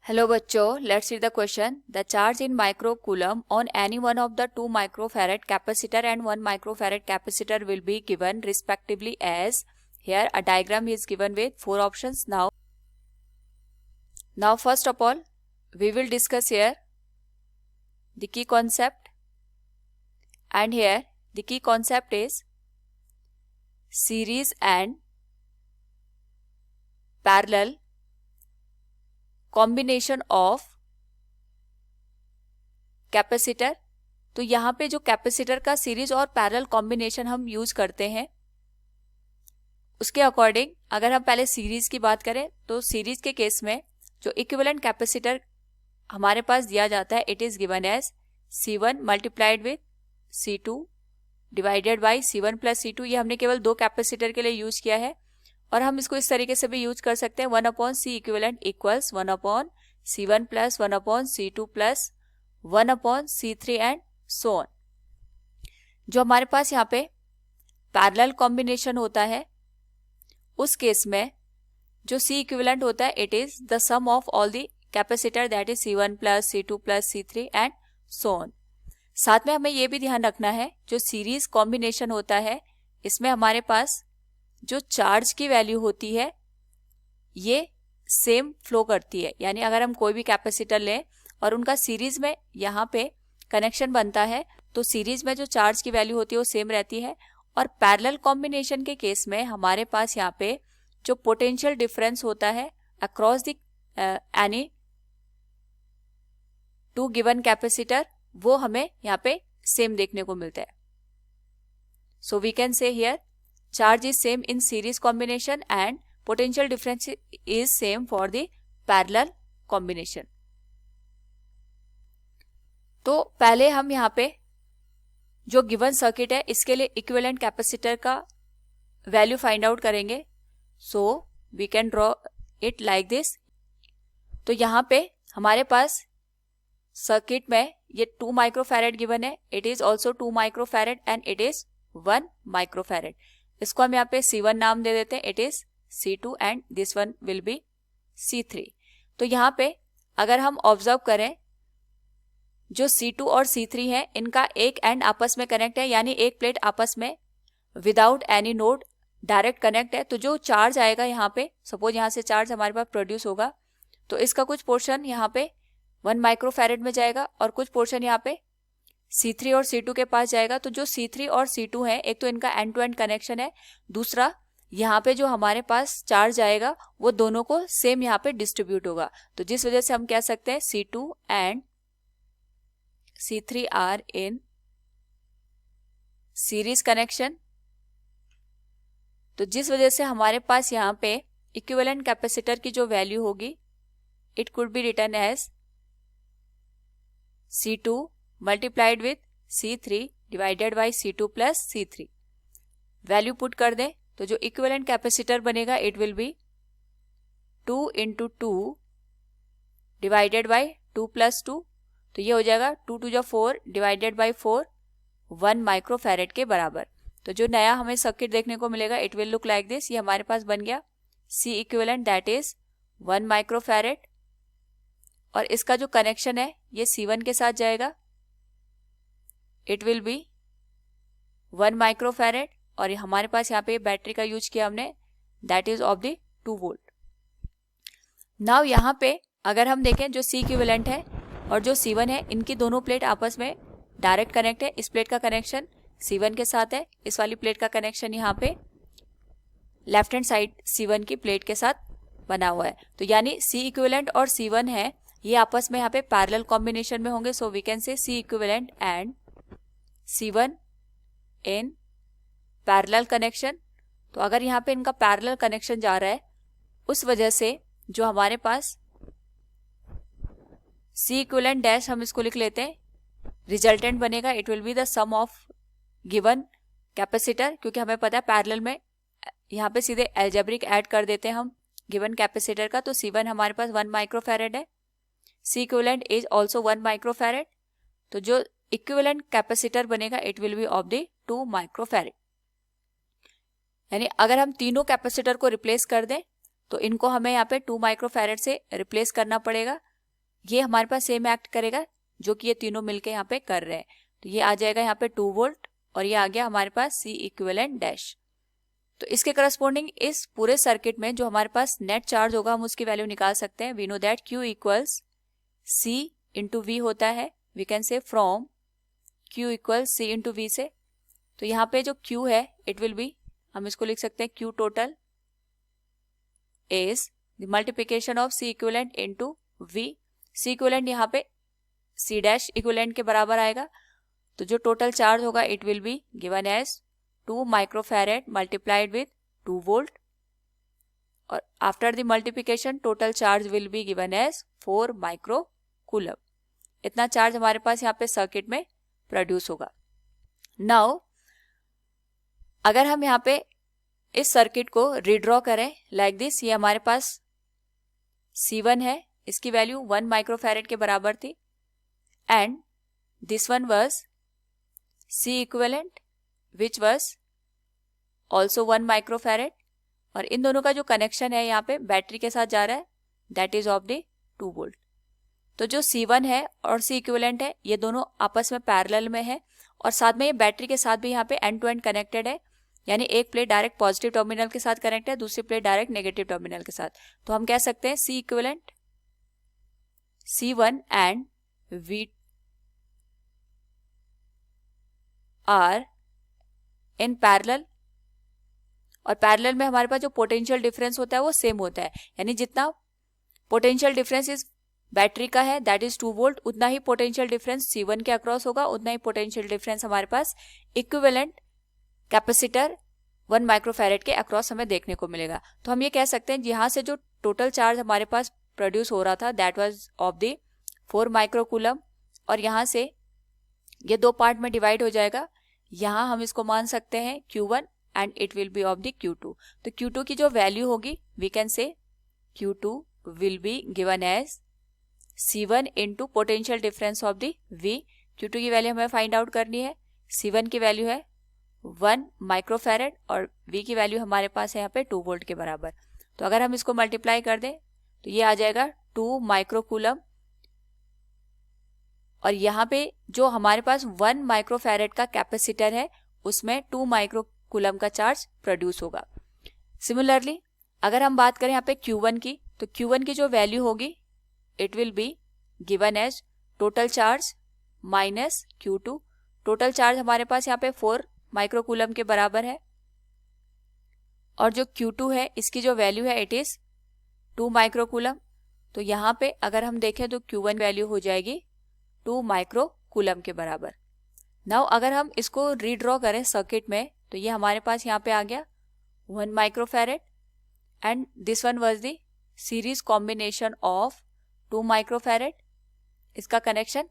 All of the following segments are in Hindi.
हेलो बच्चों, let's read the question. The charge in microcoulomb on any one of the 2 microfarad capacitor and 1 microfarad capacitor will be given respectively as. Here a diagram is given with 4 options. Now first of all we will discuss here the key concept, and here the key concept is series and parallel combination of capacitor. तो यहाँ पे जो कैपेसिटर का सीरीज और पैरेलल कॉम्बिनेशन हम यूज करते हैं, उसके अकॉर्डिंग अगर हम पहले सीरीज की बात करें तो सीरीज के केस में जो इक्विवेलेंट कैपेसिटर हमारे पास दिया जाता है, it is given as C1 multiplied with C2 divided by C1 plus C2. ये हमने केवल 2 कैपेसिटर के लिए यूज किया है, और हम इसको इस तरीके से भी यूज कर सकते हैं 1/C equivalent equals 1/C1 plus 1/C2 plus 1/C3 and so on. जो हमारे पास यहाँ पे पैरेलल कॉम्बिनेशन होता है, उस केस में जो C इक्विवेलेंट होता है, it is the sum of all the capacitor that is C1 plus C2 plus C3 and so on. साथ में हमें ये भी ध्यान रखना है, जो सीरीज कॉम्बिनेशन होता है इसमें हमारे पास जो चार्ज की वैल्यू होती है ये सेम फ्लो करती है. यानी अगर हम कोई भी कैपेसिटर लें और उनका सीरीज में यहाँ पे कनेक्शन बनता है, तो सीरीज में जो चार्ज की वैल्यू होती है वो सेम रहती है. और पैरेलल कॉम्बिनेशन के केस में हमारे पास यहाँ पे जो पोटेंशियल डिफरेंस होता है across the any 2 given capacitor, वो हमें यहाँ पे सेम देखने को मिलता है. So we can say here charge is same in series combination and potential difference is same for the parallel combination. तो पहले हम यहाँ पे जो गिवन सर्किट है इसके लिए इक्विवेलेंट कैपेसिटर का वैल्यू फाइंड आउट करेंगे. So we can draw it like this. तो यहाँ पे हमारे पास सर्किट में ये 2 माइक्रोफैरेड गिवन है, it is also 2 microfarad and it is 1 microfarad. इसको हम यहाँ पे C1 नाम दे देते हैं, it is C2 and this one will be C3. तो यहाँ पे अगर हम ऑब्जर्व करें, जो C2 और C3 है इनका एक एंड आपस में कनेक्ट है, यानी एक प्लेट आपस में without any node direct connect है. तो जो चार्ज आएगा यहाँ पे, सपोज यहाँ से चार्ज हमारे पास प्रोड्यूस होगा, तो इसका कुछ पोर्शन यहाँ पे 1 माइक्रोफैरेड में जाएगा और कुछ पोर्शन यहाँ पे C3 और C2 के पास जाएगा. तो जो C3 और C2 है, एक तो इनका एंड टू एंड कनेक्शन है, दूसरा यहाँ पे जो हमारे पास चार्ज आएगा वो दोनों को सेम यहाँ पे डिस्ट्रीब्यूट होगा. तो जिस वजह से हम कह सकते हैं C2 and C3 are in series connection. तो जिस वजह से हमारे पास यहाँ पे इक्विवेलेंट कैपेसिटर की जो वैल्यू होगी, it could be written as C2 multiplied with C3 divided by C2 plus C3. Value put कर दें तो जो इक्विवेलेंट कैपेसिटर बनेगा it will be 2 into 2 divided by 2 plus 2. तो ये हो जाएगा 2 2 4 डिवाइडेड बाई 4 1 माइक्रोफैरेड के बराबर. तो जो नया हमें सर्किट देखने को मिलेगा it will look like this. ये हमारे पास बन गया C equivalent that is 1 microfarad, और इसका जो कनेक्शन है ये C1 के साथ जाएगा, इट विल बी 1 माइक्रोफैरेड. और हमारे पास यहाँ पे बैटरी का यूज किया हमने, that is of the 2 volt. Now यहाँ पे अगर हम देखें जो C इक्विवेलेंट है और जो C1 है, इनकी दोनों प्लेट आपस में डायरेक्ट कनेक्ट है. इस प्लेट का कनेक्शन C1 के साथ है, इस वाली प्लेट का कनेक्शन यहाँ पे लेफ्ट हैंड साइड C1 की प्लेट के साथ बना हुआ है. तो यानी C इक्विवेलेंट और C1 है, ये आपस में यहाँ पे पैरेलल कॉम्बिनेशन में होंगे. So we can say C equivalent and C1 in parallel connection. तो अगर यहाँ पे इनका पैरेलल कनेक्शन जा रहा है, उस वजह से जो हमारे पास C इक्विवेलेंट डैश हम इसको लिख लेते हैं, रिजल्टेंट बनेगा it will be the sum of given capacitor. क्योंकि हमें पता है पैरेलल में यहाँ पे सीधे एल्जेब्रिक ऐड कर देते हैं हम गिवन कैपेसिटर का. तो C1 हमारे पास 1 माइक्रोफैरेड है, C equivalent is also 1 microfarad. तो जो इक्विवेलेंट कैपेसिटर बनेगा it will B of the 2 microfarad. यानी अगर हम तीनों कैपेसिटर को रिप्लेस कर दें तो इनको हमें यहाँ पे 2 माइक्रोफैरेड से रिप्लेस करना पड़ेगा. ये हमारे पास सेम एक्ट करेगा जो कि ये तीनों मिलके यहाँ पे कर रहे हैं। तो ये आ जाएगा यहाँ पे 2 वोल्ट और ये आ गया हमारे पास C इक्विवेलेंट डैश। तो इसके करस्पॉन्डिंग इस पूरे सर्किट में जो हमारे पास नेट चार्ज होगा हम उसकी वैल्यू निकाल सकते हैं। We know that Q equals C into V होता है। We can say from Q equals C into V से। तो यहाँ पे जो Q है इट विल बी, हम इसको लिख सकते हैं Q total is the multiplication of C equivalent into V। C equivalent यहाँ पे C डैश इक्विवेलेंट के बराबर आएगा। तो जो टोटल चार्ज होगा it will be given as 2 microfarad multiplied with 2 volt और after the multiplication total charge will be given as 4 micro coulomb. इतना चार्ज हमारे पास यहाँ पे सर्किट में प्रोड्यूस होगा। नाउ अगर हम यहाँ पे इस सर्किट को रीड्रॉ करें लाइक दिस, ये हमारे पास C1 है, इसकी वैल्यू 1 माइक्रोफैरेड के बराबर थी and this one was C equivalent which was also 1 microfarad और इन दोनों का जो कनेक्शन है यहाँ पे बैटरी के साथ जा रहा है that is of the 2 volt. तो जो C1 है और C इक्विवेलेंट है ये दोनों आपस में पैरेलल में है और साथ में ये बैटरी के साथ भी यहाँ पे एंड टू एंड कनेक्टेड है, यानी एक प्लेट डायरेक्ट पॉजिटिव टर्मिनल के साथ कनेक्ट है, दूसरी प्लेट डायरेक्ट नेगेटिव टर्मिनल के साथ। तो हम कह सकते हैं C equivalent C1 and V are in parallel और पैरेलल में हमारे पास जो पोटेंशियल डिफरेंस होता है वो सेम होता है, यानी जितना पोटेंशियल डिफरेंस इस बैटरी का है दैट इज 2 वोल्ट, उतना ही पोटेंशियल डिफरेंस C1 के अक्रॉस होगा, उतना ही पोटेंशियल डिफरेंस हमारे पास इक्विवेलेंट कैपेसिटर 1 माइक्रोफैरेड के अक्रॉस हमें देखने को मिलेगा। तो हम ये कह सकते हैं यहाँ से जो टोटल चार्ज हमारे पास प्रोड्यूस हो रहा था that was of the 4 microcoulomb और यहाँ से ये 2 पार्ट में डिवाइड हो जाएगा। यहाँ हम इसको मान सकते हैं Q1 and it will B of the Q2। तो Q2 की जो वैल्यू होगी we can say Q2 will be given as C1 into potential difference of the V। Q2 की वैल्यू हमें फाइंड आउट करनी है। C1 की वैल्यू है 1 माइक्रोफैरेड और V की वैल्यू हमारे पास है यहाँ पे 2 वोल्ट के बराबर। तो अगर हम इसको मल्टीप्लाई कर दें तो ये आ जाएगा 2 माइक्रोकूलम और यहाँ पे जो हमारे पास 1 माइक्रोफैरेड का कैपेसिटर है उसमें 2 माइक्रोकूलम का चार्ज प्रोड्यूस होगा। सिमिलरली अगर हम बात करें यहाँ पे Q1 की, तो Q1 की जो वैल्यू होगी it will be given as total charge minus Q2। Total charge हमारे पास यहाँ पे 4 माइक्रोकूलम के बराबर है और जो Q2 है इसकी जो वैल्यू है इट इज 2 माइक्रोकूलम। तो यहाँ पे अगर हम देखें तो Q1 वैल्यू हो जाएगी 2 माइक्रोकूलम के बराबर। नाउ अगर हम इसको रीड्रॉ करें सर्किट में तो ये हमारे पास यहाँ पे आ गया 1 microfarad and this one was the series combination of 2 microfarad. इसका कनेक्शन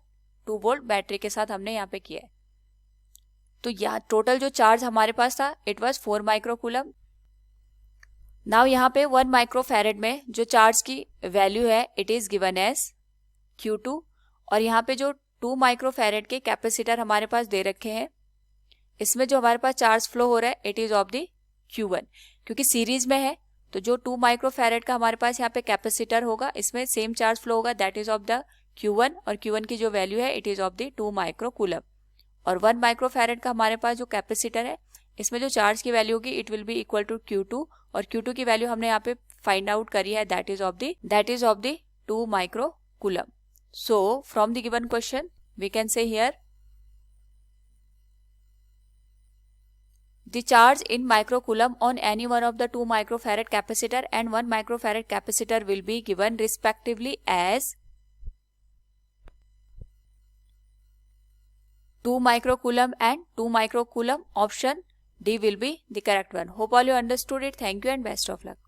2 वोल्ट बैटरी के साथ हमने यहाँ पे किया है। तो यहाँ टोटल जो चार्ज हमारे पास था इट वाज 4 माइक्रोकूलम। नाउ यहाँ पे 1 माइक्रोफैरेड में जो चार्ज की वैल्यू है it is given as Q2 और यहाँ पे जो 2 माइक्रोफैरेड के कैपेसिटर हमारे पास दे रखे हैं इसमें जो हमारे पास चार्ज फ्लो हो रहा है it is of the Q1। क्योंकि सीरीज में है तो जो 2 माइक्रोफैरेड का हमारे पास यहाँ पे कैपेसिटर होगा इसमें सेम चार्ज फ्लो होगा that is of the Q1 और Q1 की जो वैल्यू है it is of the 2 microcoulomb और 1 माइक्रोफैरेड का हमारे पास जो कैपेसिटर है इसमें जो चार्ज की वैल्यू होगी it will be equal to Q2 और Q2 की वैल्यू हमने यहाँ पे फाइंड आउट करी है that is of the 2 microcoulomb. So from the given question we can say here the charge in microcoulomb on any one of the 2 microfarad capacitor and 1 microfarad capacitor will be given respectively as 2 microcoulomb and 2 microcoulomb. Option D will be the correct one. Hope all you understood it. Thank you and best of luck.